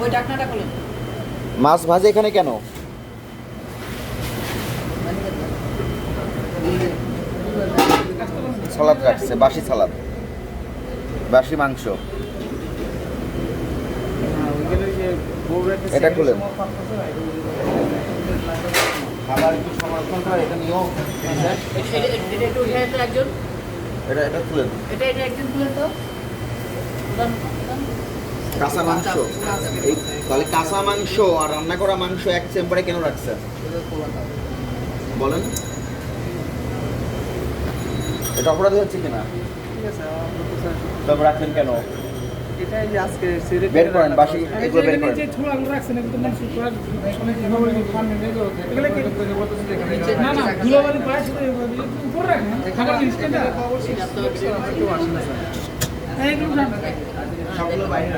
ওই ডাকনাটা খুলুন। মাছ ভাজে এখানে কেন? সালাদ রাখছে, বাসি সালাদ, বাসি মাংস। এটা খুলেন। খাবার একটু সংরক্ষণ করে এটা নিয়েও। এটা একটু উঠে তো একজন, এটা খুলেন। এটা একজন খুলেন তো। কাঁচা মাংস, এই তাহলে কাঁচা মাংস আর রান্না করা মাংস এক চেম্বারে কেন রাখছেন বলেন? এটা অপরাধী হচ্ছে কিনা? তবে রাখলেন কেন? বের করেন, বাসি এগুলো বের করেন।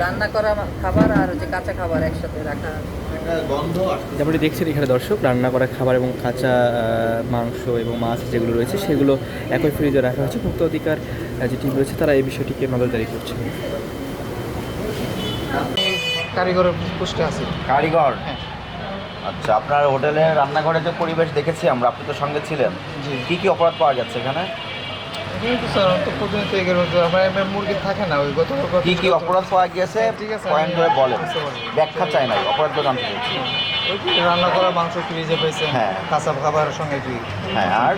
রান্না করা খাবার আর হচ্ছে কাঁচা খাবার একসাথে রাখা। যেমনটি দেখছেন এখানে দর্শক, রান্না করা খাবার এবং কাঁচা মাংস এবং মাছ যেগুলো রয়েছে সেগুলো একই ফ্রিজে রাখা হয়েছে। ভোক্তা অধিকার যে টিম রয়েছে তারা এই বিষয়টিকে নজরদারি করছে। কারিগরের পোস্টে আছে। কারিগর? হ্যাঁ। আচ্ছা, আপনার হোটেলে রান্নাঘরে যে পরিবেশ দেখেছি আমরা, আপনি তো সঙ্গে ছিলেন, জি। কি কি অপরাধ পাওয়া যাচ্ছে এখানে? এখানে তো স্যার তো প্রতিনিয়ত এগুলো আমার মুরগি থাকে না, ওই গত কি কি অপরাধ পাওয়া গিয়েছে ঠিক আছে, পয়েন্ট করে বলেন, বুঝতে পারছি। ব্যাখ্যা চাই নাই, অপরাধগুলো জানতে চাইছি। ওই কি রান্না করা মাংস ফ্রিজে পেয়েছেন, হ্যাঁ। কাঁচা খাবারের সঙ্গে কি, হ্যাঁ, আর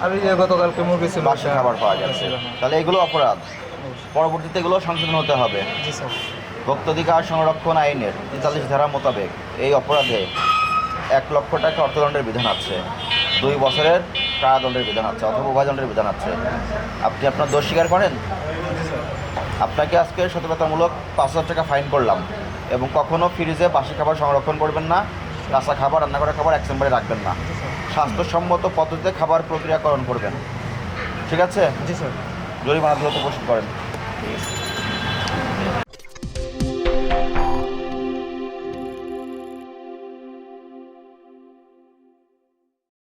আর ওই যে গতকালকে মুরগি ছিল বাসি খাবার পাওয়া যাচ্ছে, ছিল, হ্যাঁ। তাহলে এগুলো অপরাধ। পরবর্তীতে এগুলো সংশোধন হতে হবে। জি স্যার। ভোক্তাধিকার সংরক্ষণ আইনের 43 ধারা মোতাবেক এই অপরাধে 1 লক্ষ টাকা অর্থদণ্ডের বিধান আছে, 2 বছরের কারাদণ্ডের বিধান আছে অথবা উভয়দণ্ডের বিধান আছে। আপনি আপনার দোষ স্বীকার করেন? আপনাকে আজকে সতর্কতামূলক 5,000 টাকা ফাইন করলাম, এবং কখনও ফ্রিজে বাসি খাবার সংরক্ষণ করবেন না, কাঁচা খাবার রান্না করা খাবার এক চেম্বারে রাখবেন না, স্বাস্থ্যসম্মত পদ্ধতিতে খাবার প্রক্রিয়াকরণ করবেন। ঠিক আছে? জি স্যার। জরিমানা দ্রুত প্রস্তুত করেন।